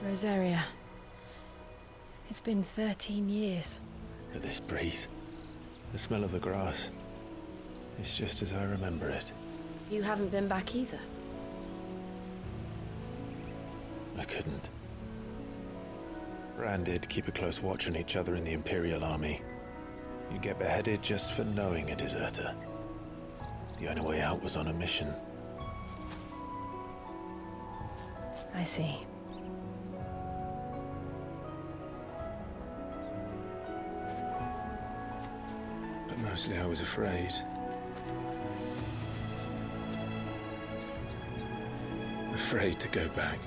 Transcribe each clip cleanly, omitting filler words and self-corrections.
Rosaria. It's been 13 years. But this breeze, the smell of the grass, it's just as I remember it. You haven't been back either. I couldn't. Bran did keep a close watch on each other in the Imperial Army. You'd get beheaded just for knowing a deserter. The only way out was on a mission. I see. But mostly I was afraid. Afraid to go back.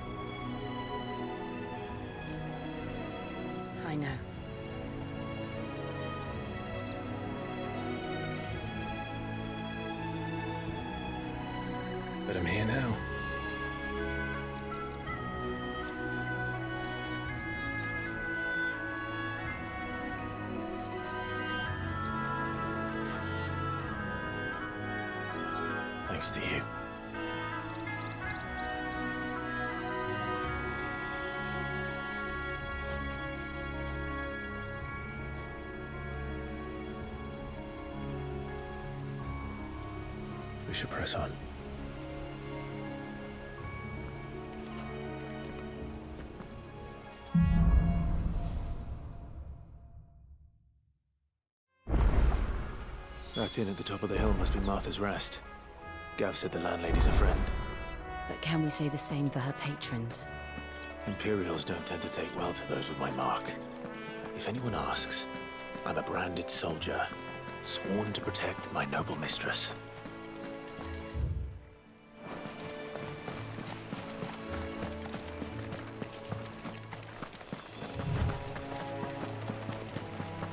I know. But I'm here now. Thanks to you. We should press on. That inn at the top of the hill must be Martha's Rest. Gav said the landlady's a friend. But can we say the same for her patrons? Imperials don't tend to take well to those with my mark. If anyone asks, I'm a branded soldier, sworn to protect my noble mistress.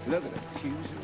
Look at the fusion.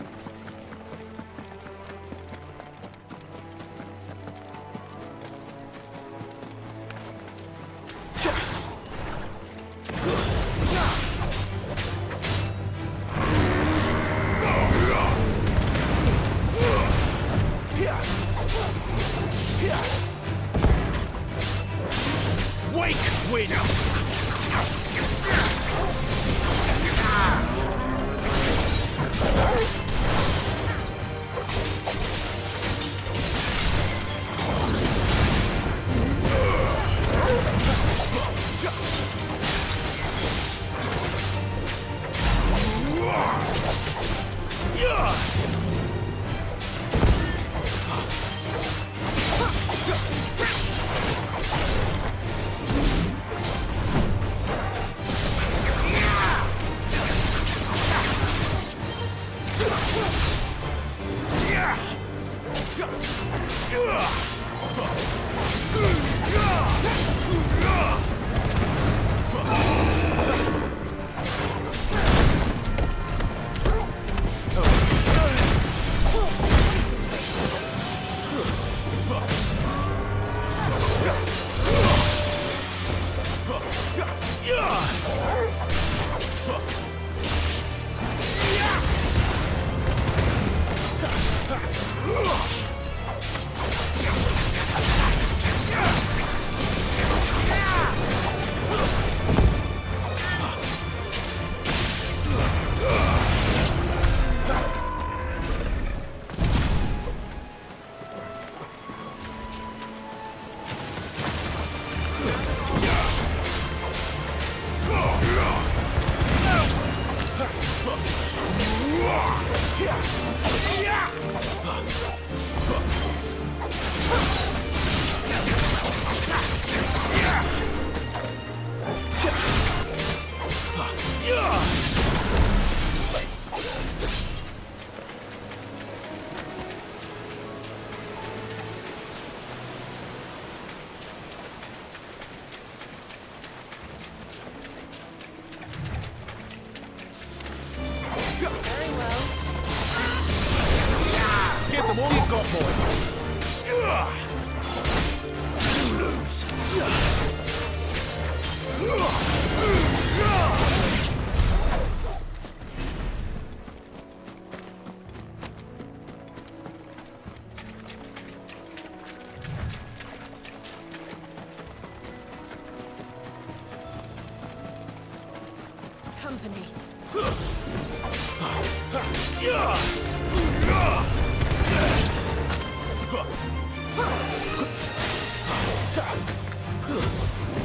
company.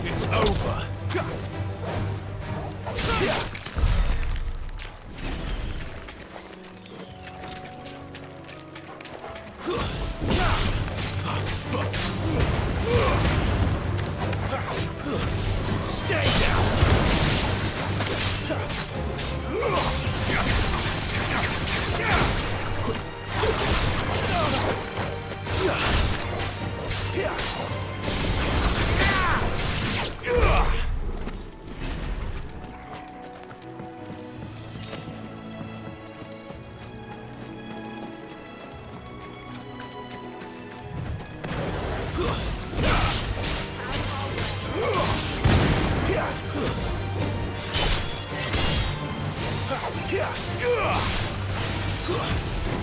It's over. Stay down.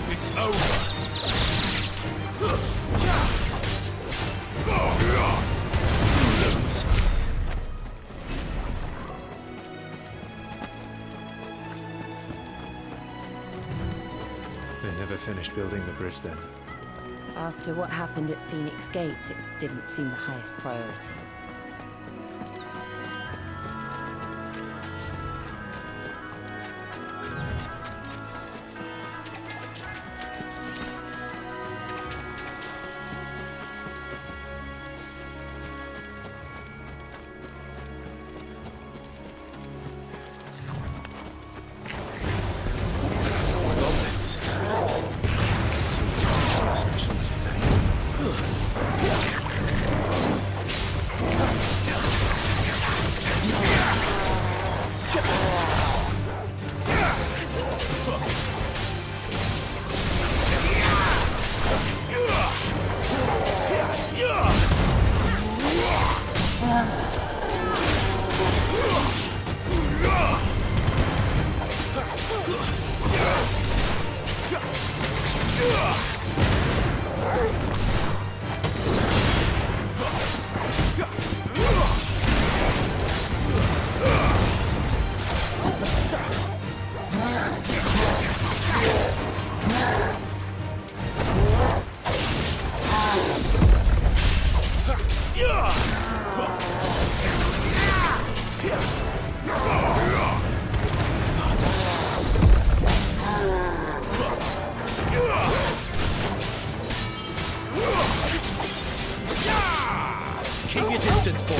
It's over. They never finished building the bridge then. After what happened at Phoenix Gate, it didn't seem the highest priority. Keep your distance, boy.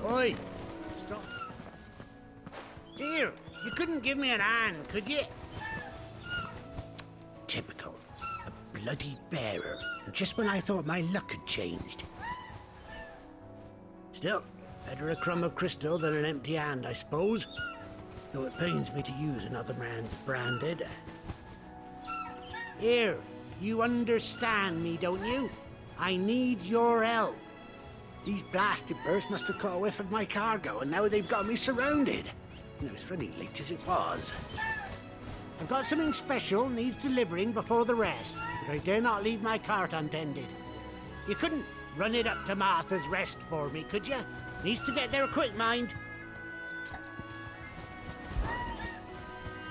Oi! Stop. Here, you couldn't give me an hand, could you? Typical. A bloody bearer. Just when I thought my luck had changed. Still, better a crumb of crystal than an empty hand, I suppose. Though it pains me to use another man's branded. Here, you understand me, don't you? I need your help. These blasted birds must have caught a whiff of my cargo, and now they've got me surrounded. And it was funny late as it was. I've got something special needs delivering before the rest, but I dare not leave my cart untended. You couldn't run it up to Martha's Rest for me, could you? Needs to get there quick, mind.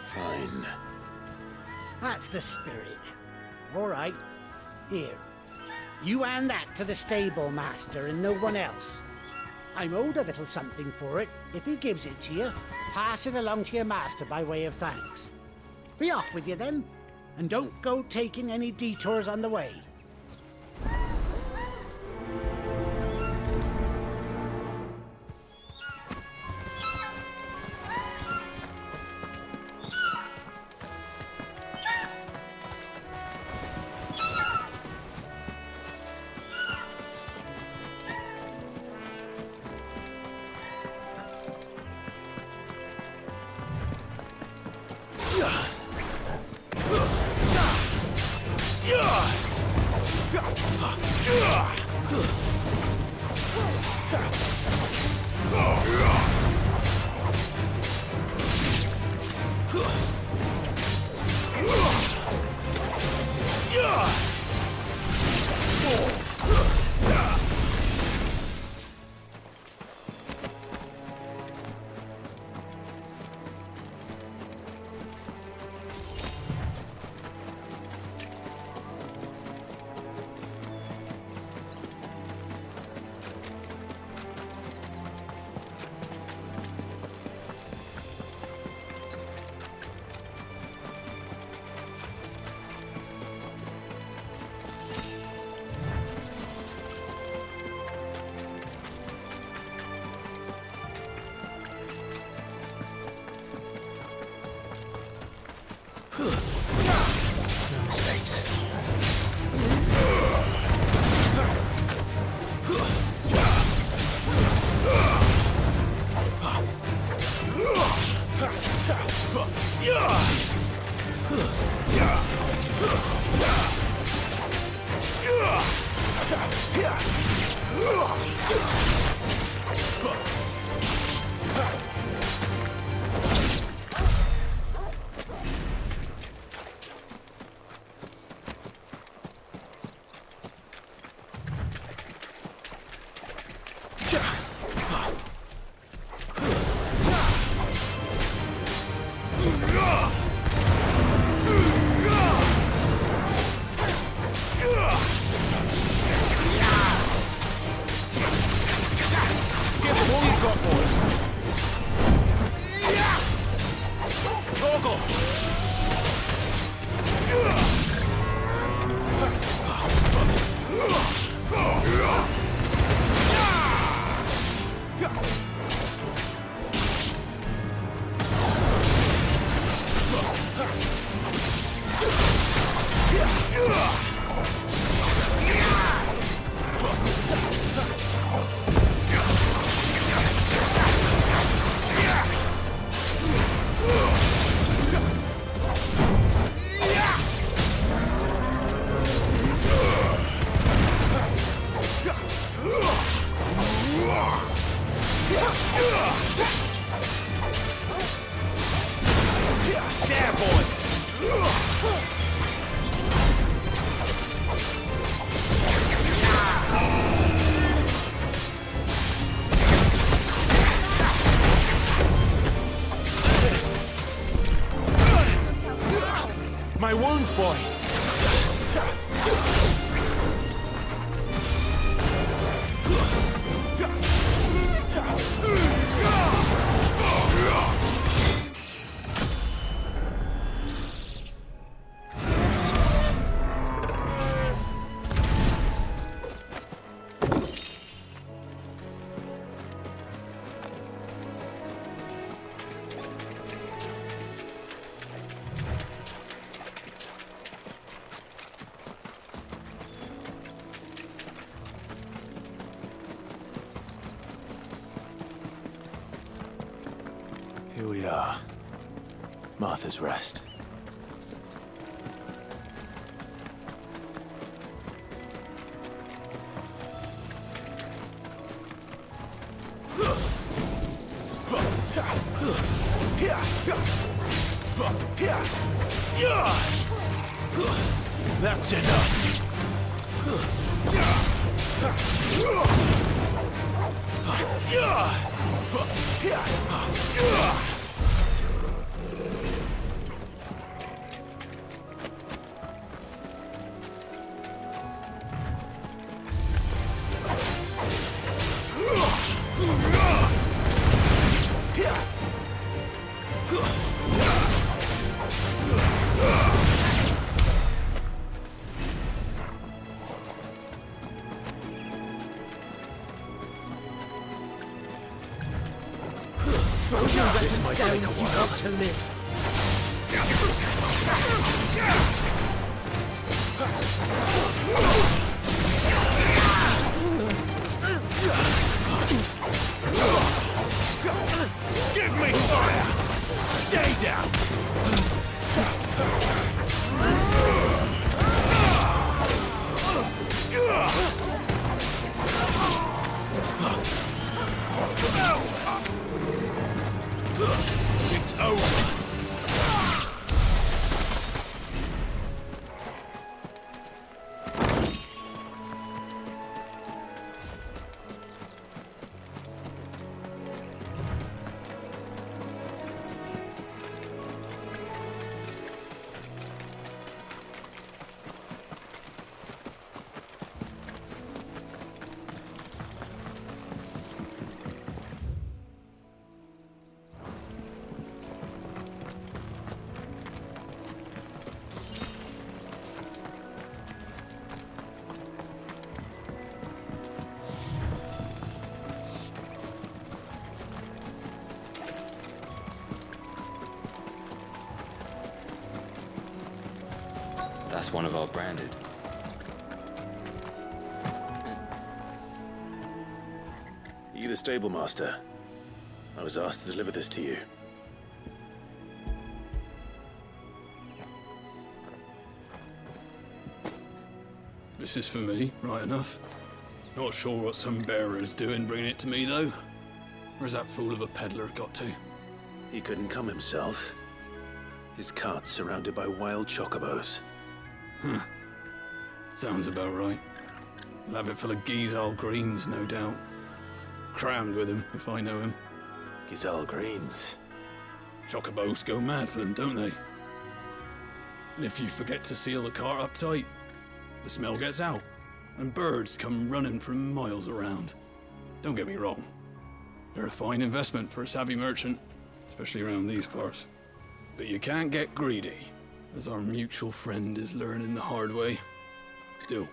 Fine. That's the spirit. All right. Here. You hand that to the stable master and no one else. I'm owed a little something for it. If he gives it to you, pass it along to your master by way of thanks. Be off with you then, and don't go taking any detours on the way. No mistakes. My wounds, boy! Here we are. Martha's Rest. That's enough. This might take a while. To live. Give me fire! Stay down! It's over. That's one of our branded. Are you the stable master? I was asked to deliver this to you. This is for me, right enough. Not sure what some bearer's doing bringing it to me, though. Where's that fool of a peddler got to? He couldn't come himself. His cart's surrounded by wild chocobos. Huh. Sounds about right. He'll have it full of Gizal greens, no doubt. Crammed with him, if I know him. Gizal greens. Chocobos go mad for them, don't they? And if you forget to seal the cart up tight, the smell gets out, and birds come running from miles around. Don't get me wrong. They're a fine investment for a savvy merchant, especially around these parts. But you can't get greedy, as our mutual friend is learning the hard way. Still,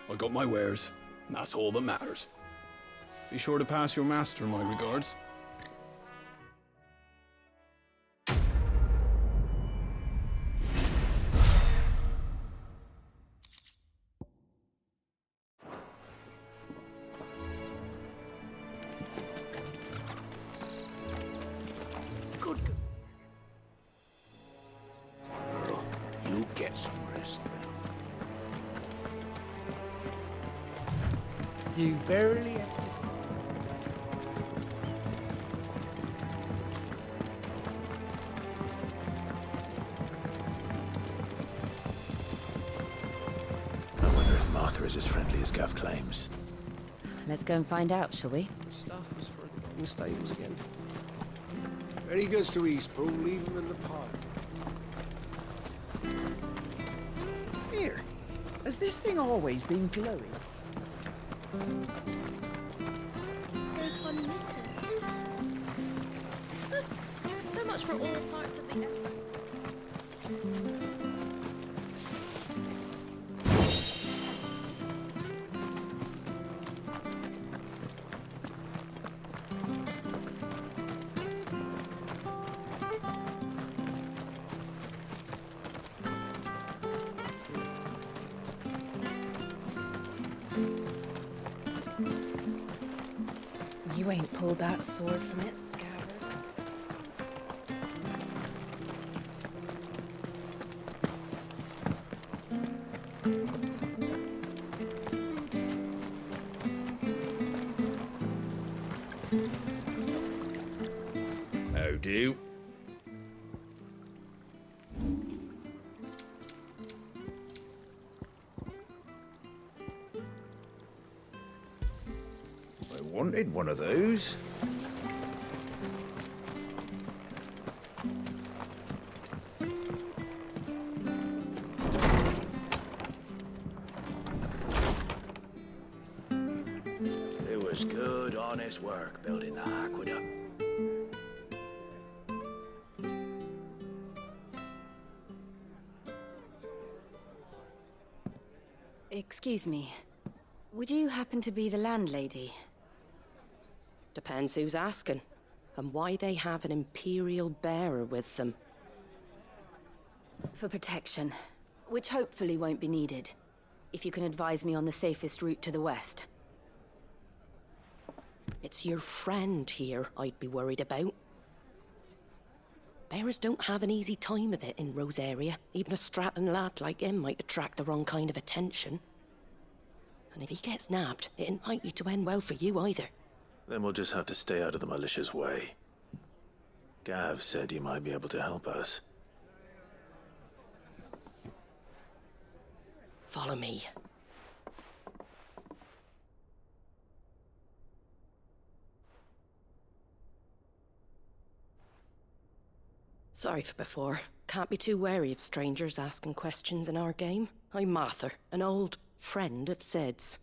I got my wares, and that's all that matters. Be sure to pass your master my regards. Girl, you get some rest now. You barely have to sleep. I wonder if Martha is as friendly as Gav claims. Let's go and find out, shall we? Stuff was for in the stables again. Very good to Eastpool, leave him in the pod. Here, has this thing always been glowing? There's one missing. So much for all parts of the... You ain't pulled that sword from its scabbard. How do? I wanted one of those. It was good, honest work building the aqueduct. Excuse me. Would you happen to be the landlady? Depends who's asking, and why they have an Imperial bearer with them. For protection, which hopefully won't be needed. If you can advise me on the safest route to the west. It's your friend here I'd be worried about. Bearers don't have an easy time of it in Rose area. Even a Stratton lad like him might attract the wrong kind of attention. And if he gets nabbed, it ain't likely to end well for you either. Then we'll just have to stay out of the malicious way. Gav said he might be able to help us. Follow me. Sorry for before. Can't be too wary of strangers asking questions in our game. I'm Martha, an old friend of Sid's.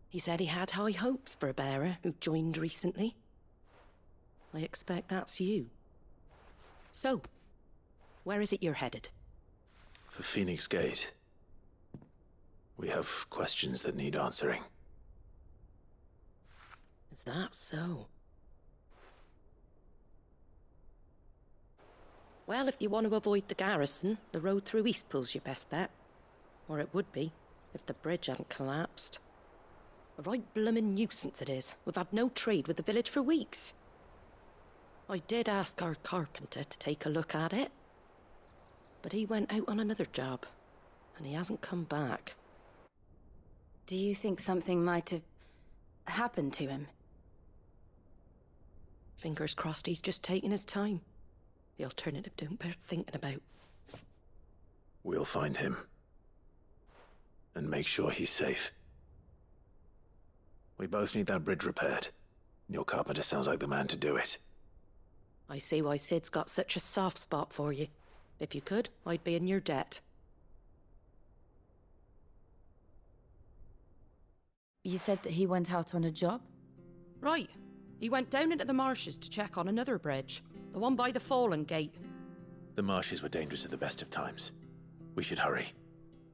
He said he had high hopes for a bearer who joined recently. I expect that's you. So, where is it you're headed? For Phoenix Gate. We have questions that need answering. Is that so? Well, if you want to avoid the garrison, the road through Eastpool's your best bet. Or it would be, if the bridge hadn't collapsed. A right bloomin' nuisance it is. We've had no trade with the village for weeks. I did ask our carpenter to take a look at it. But he went out on another job, and he hasn't come back. Do you think something might have happened to him? Fingers crossed he's just taking his time. The alternative don't bear thinking about. We'll find him. And make sure he's safe. We both need that bridge repaired. Your carpenter sounds like the man to do it. I see why Sid's got such a soft spot for you. If you could, I'd be in your debt. You said that he went out on a job? Right. He went down into the marshes to check on another bridge. The one by the Fallen Gate. The marshes were dangerous at the best of times. We should hurry.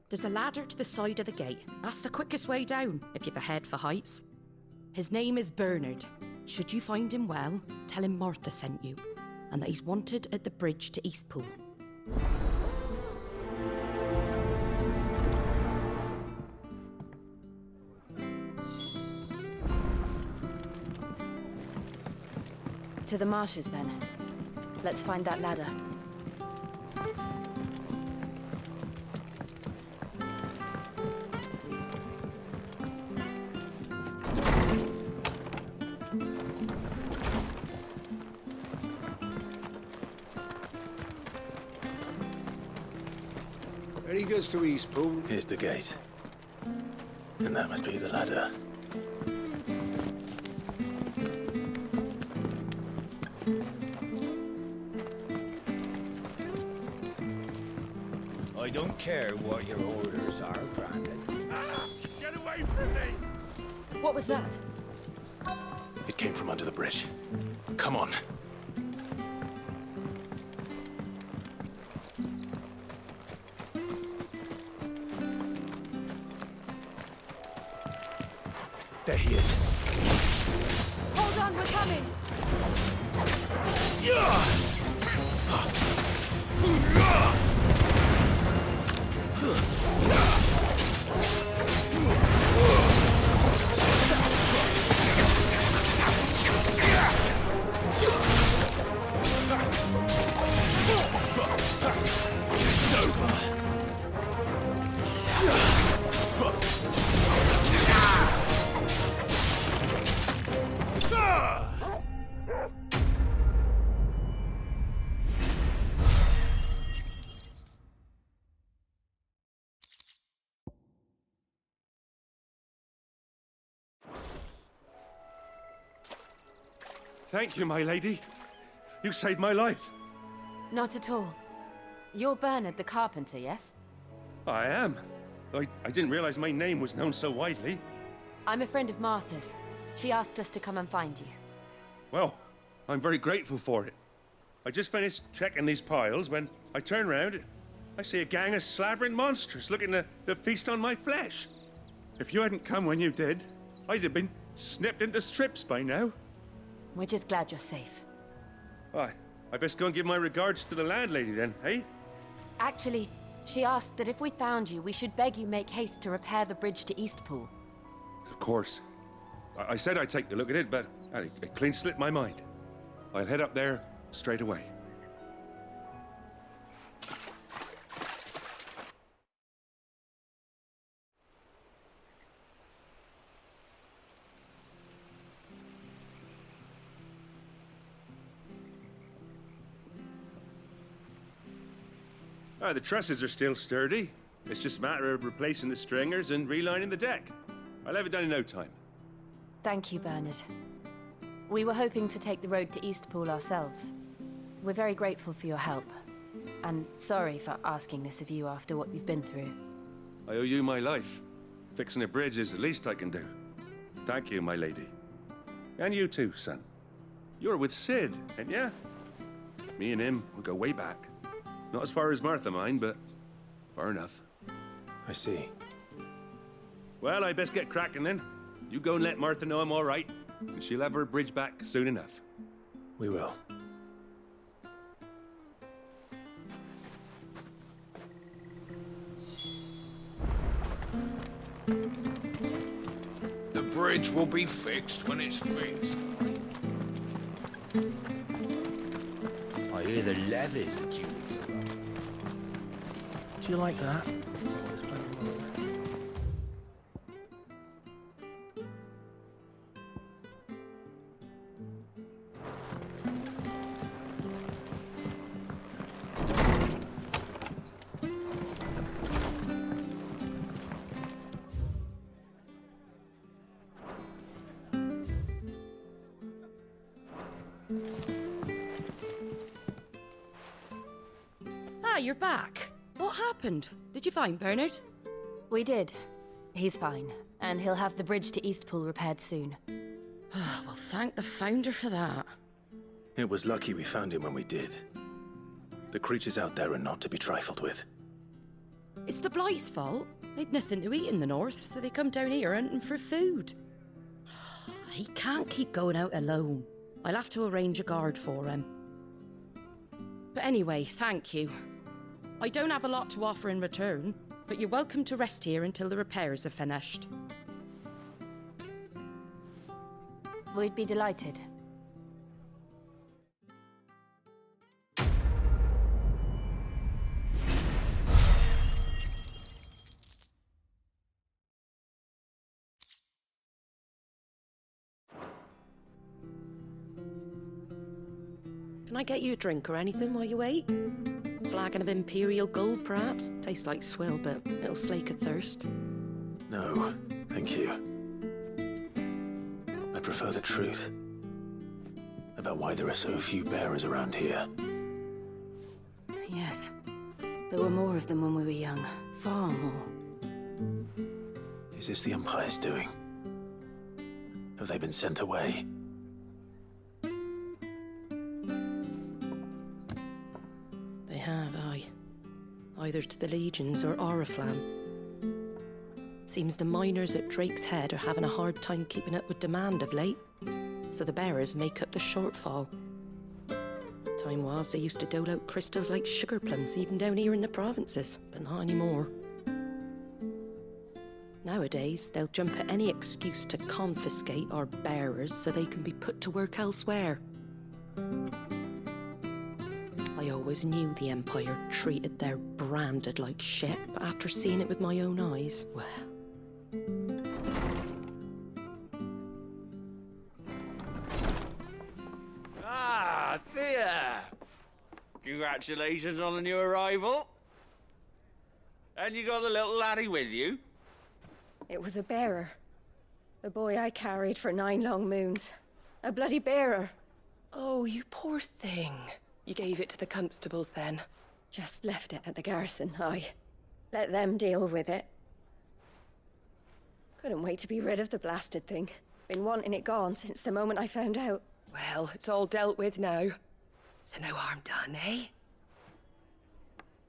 There's a ladder to the side of the gate. That's the quickest way down, if you've a head for heights. His name is Bernard. Should you find him well, tell him Martha sent you, and that he's wanted at the bridge to Eastpool. To the marshes, then. Let's find that ladder. There he goes to Eastpool. Here's the gate. And that must be the ladder. I don't care what your orders are, Brandon. Get away from me! What was that? It came from under the bridge. Come on. There he is. Hold on, we're coming! Thank you, my lady. You saved my life. Not at all. You're Bernard the carpenter, yes? I am. I didn't realize my name was known so widely. I'm a friend of Martha's. She asked us to come and find you. Well, I'm very grateful for it. I just finished checking these piles when I turn around. I see a gang of slavering monsters looking to feast on my flesh. If you hadn't come when you did, I'd have been snipped into strips by now. We're just glad you're safe. I best go and give my regards to the landlady then, eh? Actually, she asked that if we found you, we should beg you make haste to repair the bridge to Eastpool. Of course. I said I'd take a look at it, but it clean slipped my mind. I'll head up there straight away. The trusses are still sturdy. It's just a matter of replacing the stringers and relining the deck. I'll have it done in no time. Thank you, Bernard. We were hoping to take the road to Eastpool ourselves. We're very grateful for your help. And sorry for asking this of you after what you've been through. I owe you my life. Fixing a bridge is the least I can do. Thank you, my lady. And you too, son. You're with Sid, ain't ya? Me and him, we go way back. Not as far as Martha, mind, but far enough. I see. Well, I best get cracking then. You go and let Martha know I'm all right, and she'll have her bridge back soon enough. We will. The bridge will be fixed when it's fixed. I hear the levies are due. Do you like that? There's plenty more of that. Ah, you're back. What happened? Did you find Bernard? We did. He's fine, and he'll have the bridge to Eastpool repaired soon. Well, thank the Founder for that. It was lucky we found him when we did. The creatures out there are not to be trifled with. It's the Blight's fault. They'd nothing to eat in the north, so they come down here hunting for food. He can't keep going out alone. I'll have to arrange a guard for him. But anyway, thank you. I don't have a lot to offer in return, but you're welcome to rest here until the repairs are finished. We'd be delighted. Can I get you a drink or anything while you wait? Flagon of Imperial Gold, perhaps? Tastes like swill, but it'll slake a thirst. No, thank you. I prefer the truth. About why there are so few bearers around here. Yes. There were more of them when we were young. Far more. Is this the Empire's doing? Have they been sent away? They have, aye. Either to the Legions or Oriflamme. Seems the miners at Drake's Head are having a hard time keeping up with demand of late, so the bearers make up the shortfall. Time was they used to dole out crystals like sugar plums even down here in the provinces, but not anymore. Nowadays, they'll jump at any excuse to confiscate our bearers so they can be put to work elsewhere. I always knew the Empire treated their branded like shit, but after seeing it with my own eyes, well... Ah, Thea! Congratulations on the new arrival. And you got the little laddie with you? It was a bearer. The boy I carried for 9 long moons. A bloody bearer. Oh, you poor thing. You gave it to the constables then? Just left it at the garrison, aye. Let them deal with it. Couldn't wait to be rid of the blasted thing. Been wanting it gone since the moment I found out. Well, it's all dealt with now. So no harm done, eh?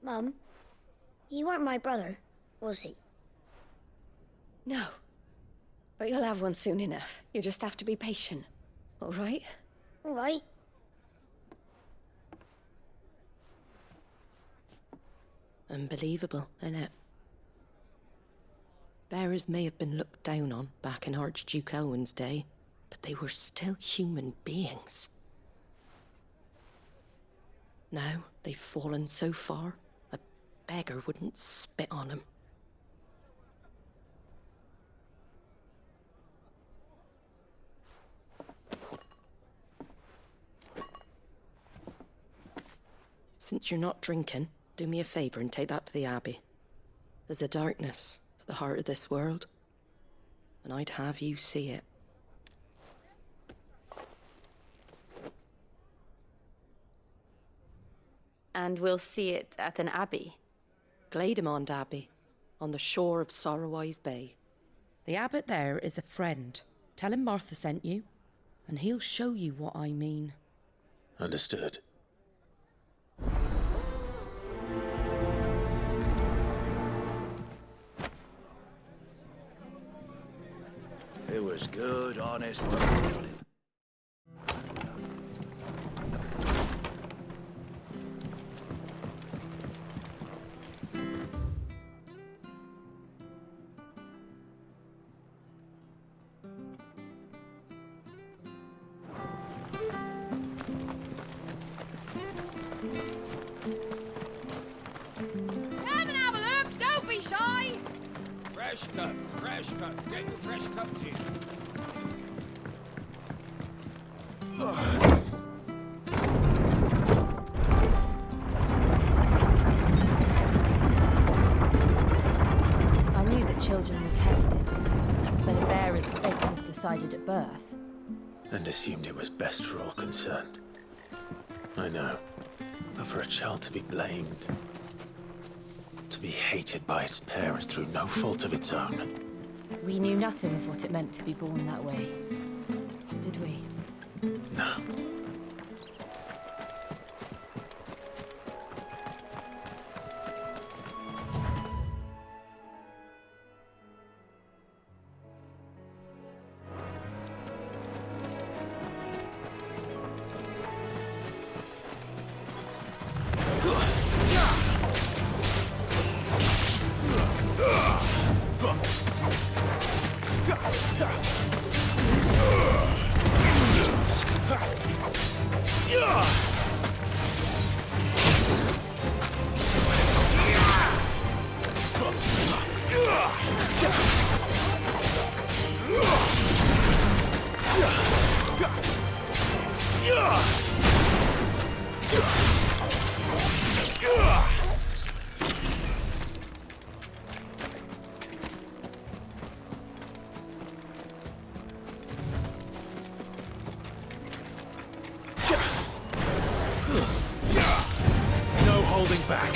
Mum, he weren't my brother, was he? No. But you'll have one soon enough. You just have to be patient. All right? All right. Unbelievable, innit? Bearers may have been looked down on back in Archduke Elwin's day, but they were still human beings. Now they've fallen so far, a beggar wouldn't spit on them. Since you're not drinking, Do me a favour and take that to the Abbey. There's a darkness at the heart of this world, and I'd have you see it. And we'll see it at an abbey? Glademond Abbey, on the shore of Sorrowwise Bay. The abbot there is a friend. Tell him Martha sent you, and he'll show you what I mean. Understood. It was good, honest work, wasn't it? Come and have a look! Don't be shy! Fresh cuts, fresh cuts. Get your fresh cuts here. I knew that children were tested, that a bearer's fate was decided at birth. And assumed it was best for all concerned. I know. But for a child to be blamed, to be hated by its parents through no fault of its own. We knew nothing of what it meant to be born that way, did we? No. No holding back.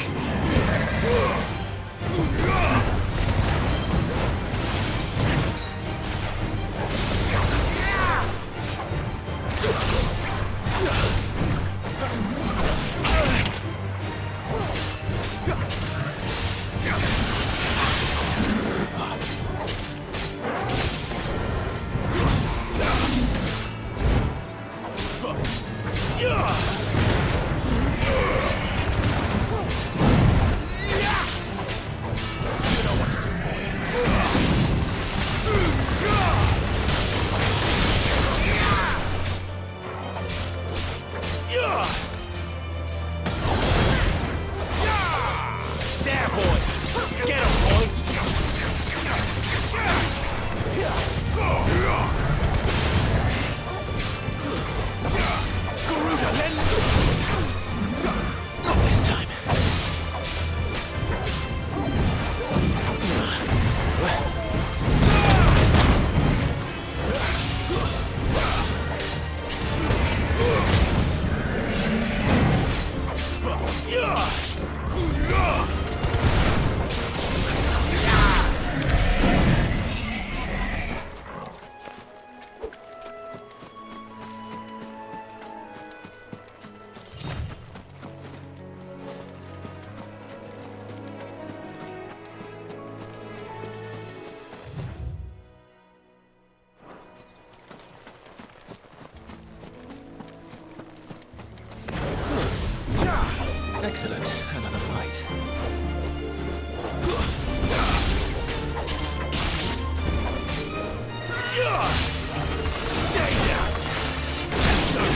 Excellent. Another fight. Stay down. That's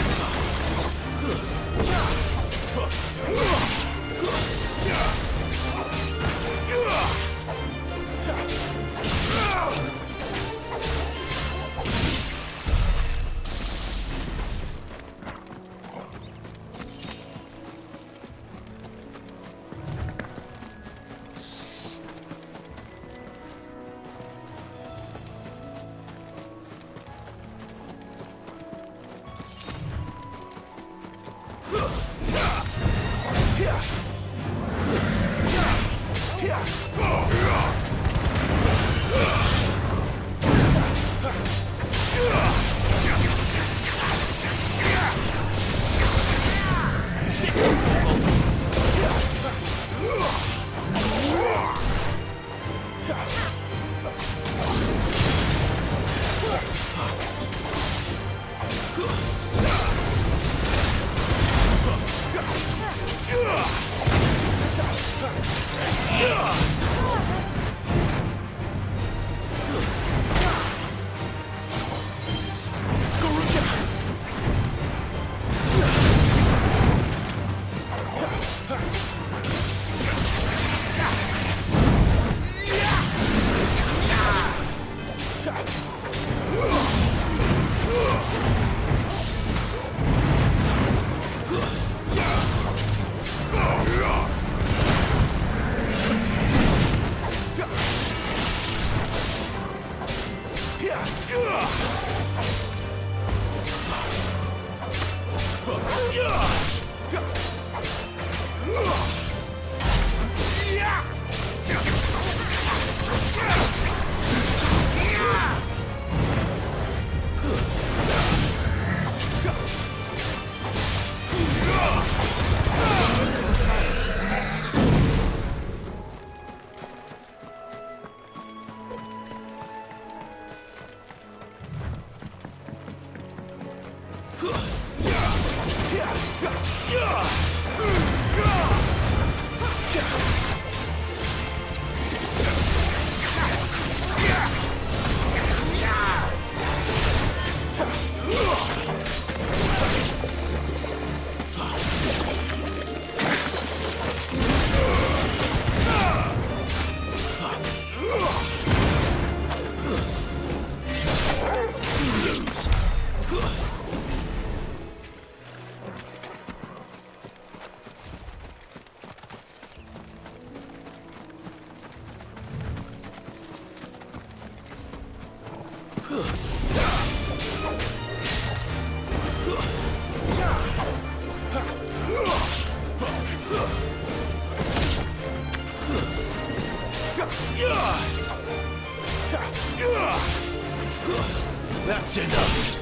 That's enough.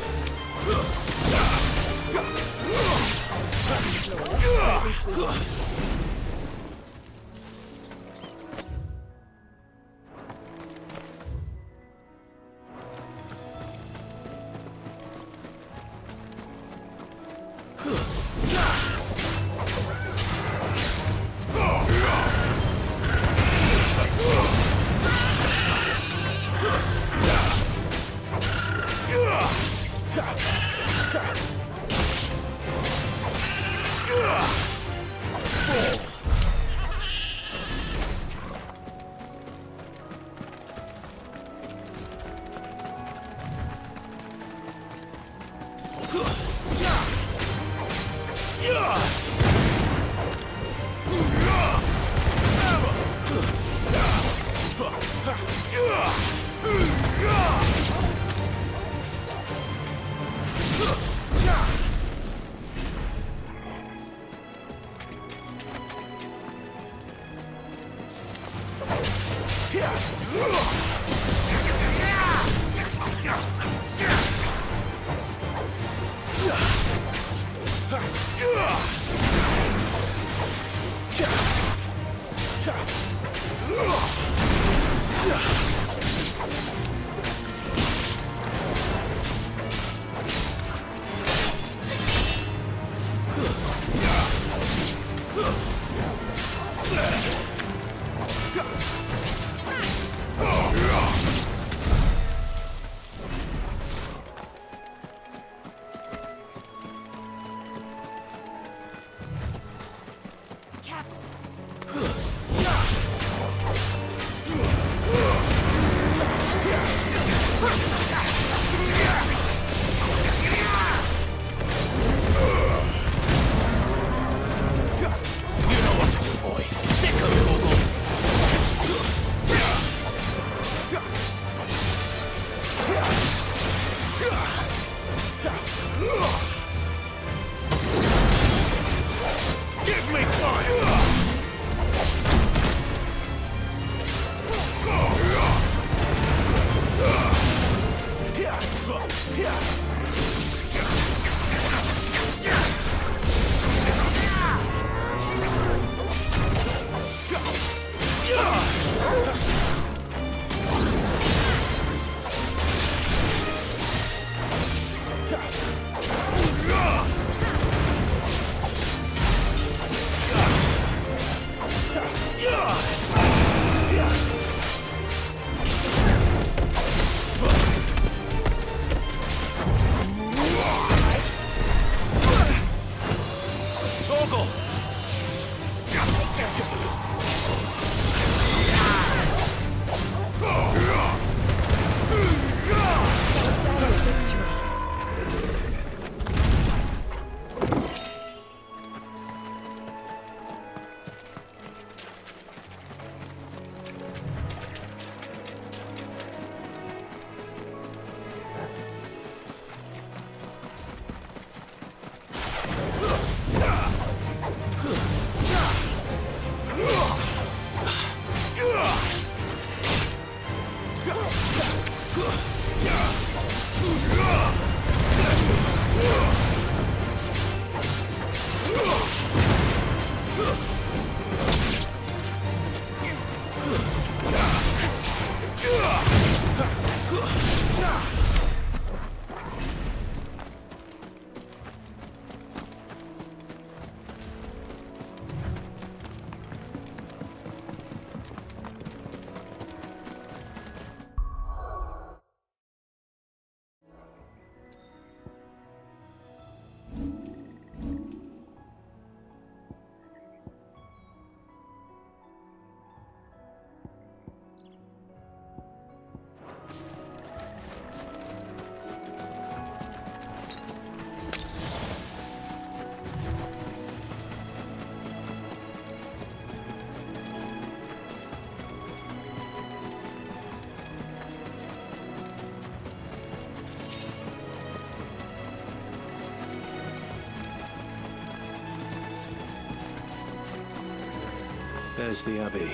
There's the Abbey.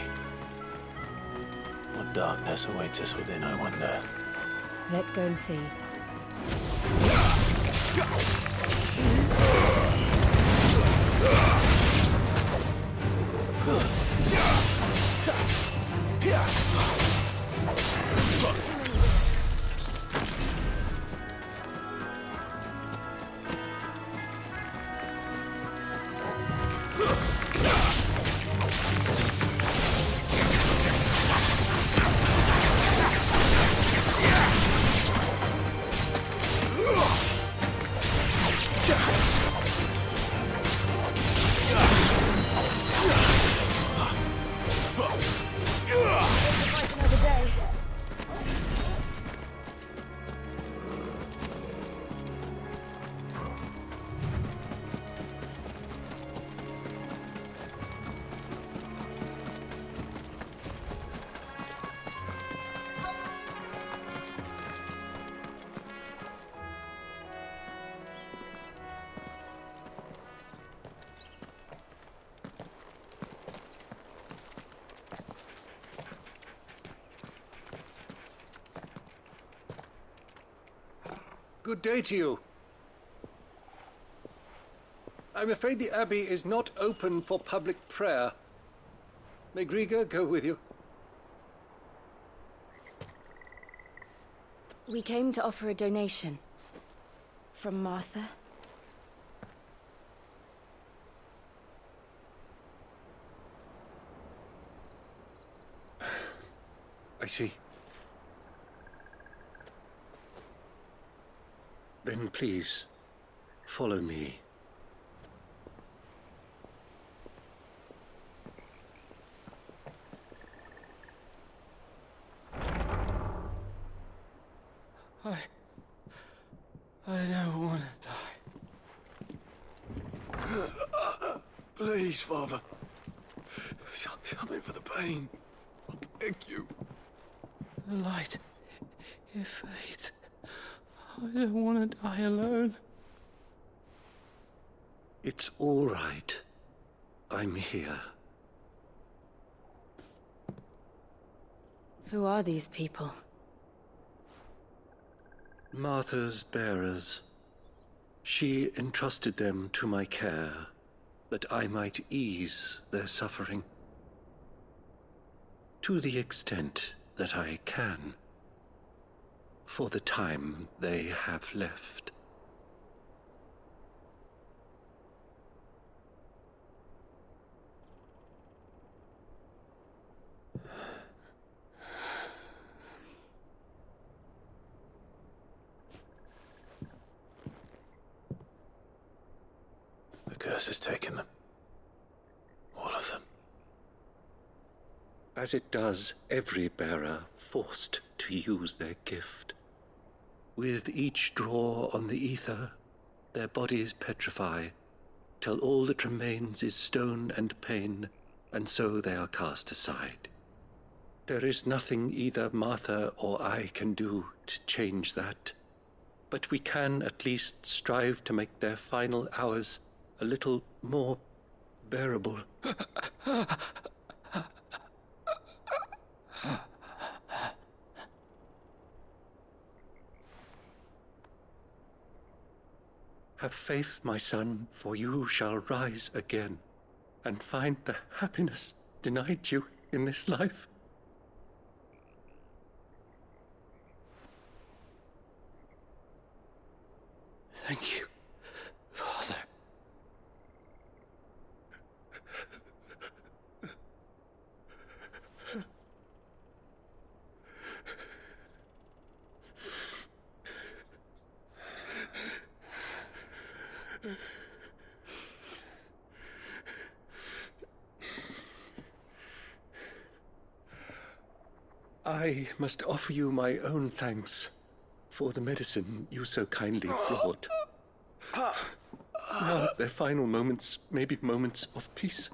What darkness awaits us within, I wonder. Let's go and see. Good day to you. I'm afraid the Abbey is not open for public prayer. May Griga go with you? We came to offer a donation. From Martha. I see. Then please, follow me. I don't want to die. Please, Father. Something for the pain. I beg you. The light, it fades. I don't want to die alone. It's all right. I'm here. Who are these people? Martha's bearers. She entrusted them to my care, that I might ease their suffering. To the extent that I can. For the time they have left. The curse has taken them. All of them. as it does every bearer forced to use their gift. With each draw on the ether, their bodies petrify, till all that remains is stone and pain, and so they are cast aside. There is nothing either Martha or I can do to change that, but we can at least strive to make their final hours a little more bearable. Have faith, my son, for you shall rise again and find the happiness denied you in this life. Thank you, Father. I must offer you my own thanks for the medicine you so kindly brought. Now their final moments may be moments of peace.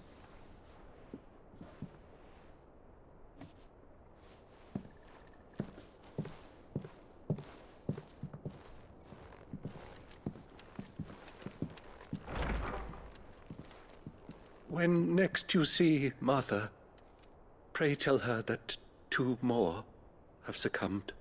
When next you see Martha, pray tell her that 2 more have succumbed.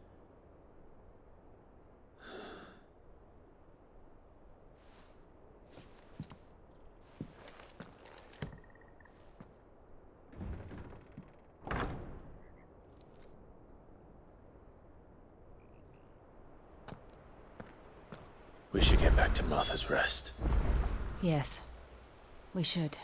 We should get back to Martha's Rest. Yes, we should.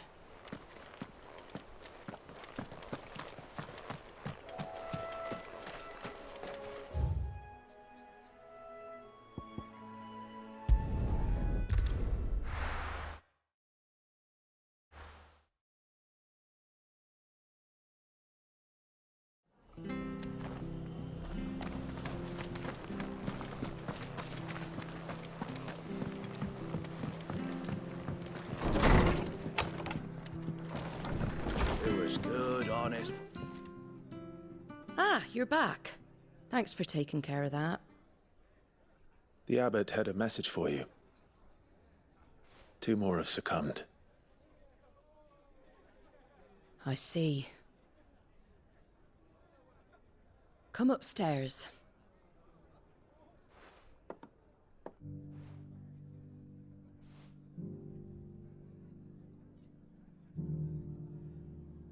You're back. Thanks for taking care of that. The abbot had a message for you. 2 more have succumbed. I see. Come upstairs.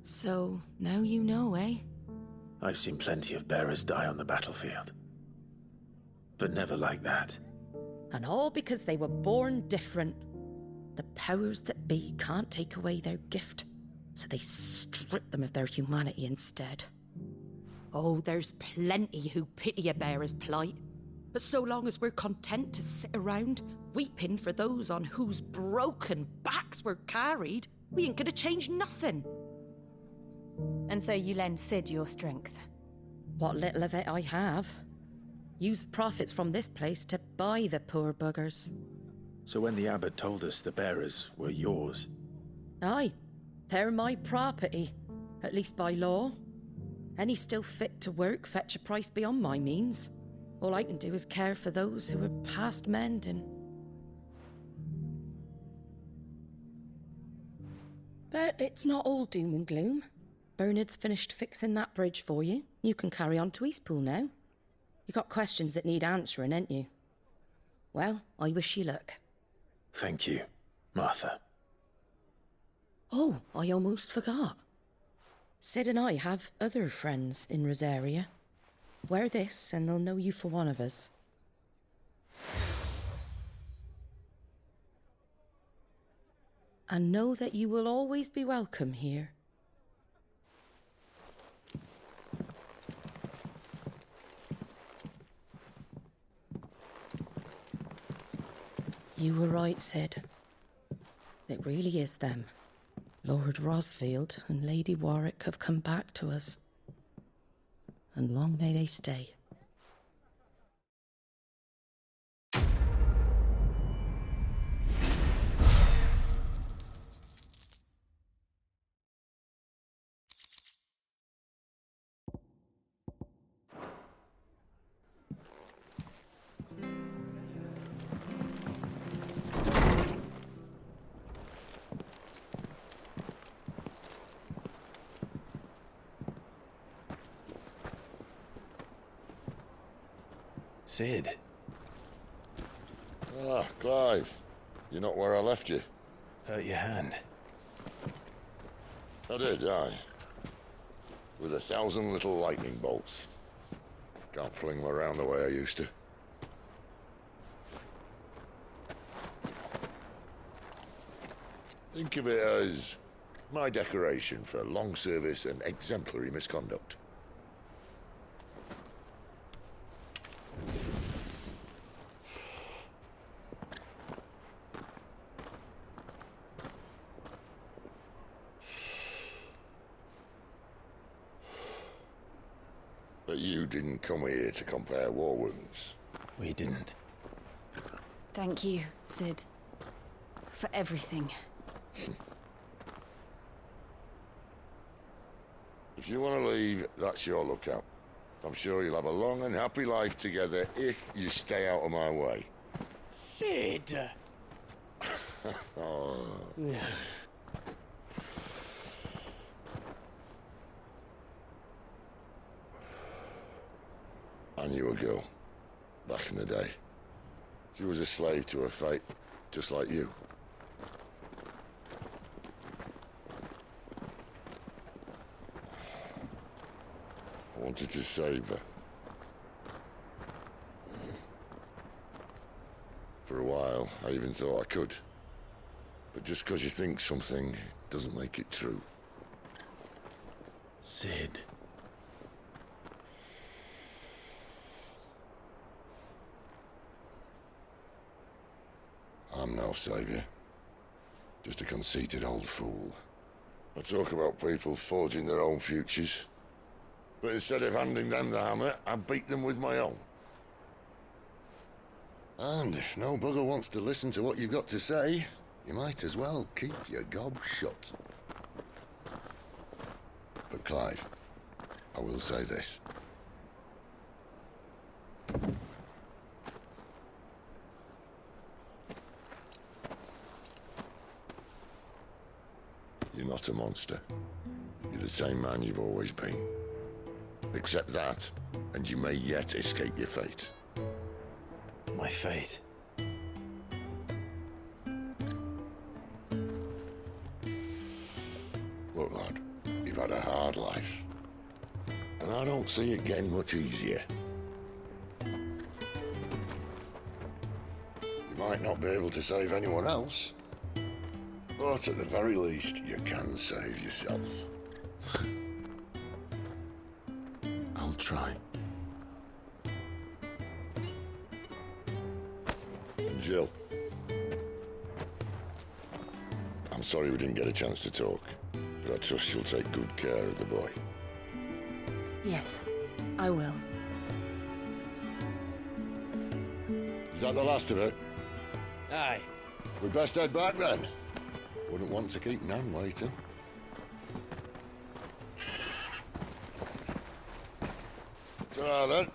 So, now you know, eh? I've seen plenty of bearers die on the battlefield. But never like that. And all because they were born different. The powers that be can't take away their gift, so they strip them of their humanity instead. Oh, there's plenty who pity a bearer's plight. But so long as we're content to sit around, weeping for those on whose broken backs we're carried, we ain't gonna change nothing. And so you lend Sid your strength? What little of it I have. Used profits from this place to buy the poor buggers. So when the abbot told us the bearers were yours... Aye, they're my property, at least by law. Any still fit to work fetch a price beyond my means. All I can do is care for those who are past mending. But it's not all doom and gloom. Bernard's finished fixing that bridge for you. You can carry on to Eastpool now. You got questions that need answering, ain't you? Well, I wish you luck. Thank you, Martha. Oh, I almost forgot. Sid and I have other friends in Rosaria. Wear this and they'll know you for one of us. And know that you will always be welcome here. You were right, Sid. It really is them. Lord Rosfield and Lady Warwick have come back to us. and long may they stay. Sid. Ah, Clive. You're not where I left you. Hurt your hand. I did, aye. With 1,000 little lightning bolts. Can't fling them around the way I used to. Think of it as my decoration for long service and exemplary misconduct. But you didn't come here to compare war wounds. We didn't. Thank you, Sid. For everything. If you want to leave, that's your lookout. I'm sure you'll have a long and happy life together if you stay out of my way. Sid! Oh. I knew a girl, back in the day. She was a slave to her fate, just like you. I wanted to save her. For a while, I even thought I could. But just because you think something doesn't make it true. Sid. I'm no savior. Just a conceited old fool. I talk about people forging their own futures. But instead of handing them the hammer, I beat them with my own. And if no bugger wants to listen to what you've got to say, you might as well keep your gob shut. But Clive, I will say this. You're not a monster. You're the same man you've always been. Accept that, and you may yet escape your fate. My fate? Look, lad, you've had a hard life. And I don't see it getting much easier. You might not be able to save anyone else, but at the very least, you can save yourself. I'll try. And Jill, I'm sorry we didn't get a chance to talk, but I trust she'll take good care of the boy. Yes, I will. Is that the last of it? Aye. We'd best head back then. Wouldn't want to keep Nan waiting. Ta-ra then.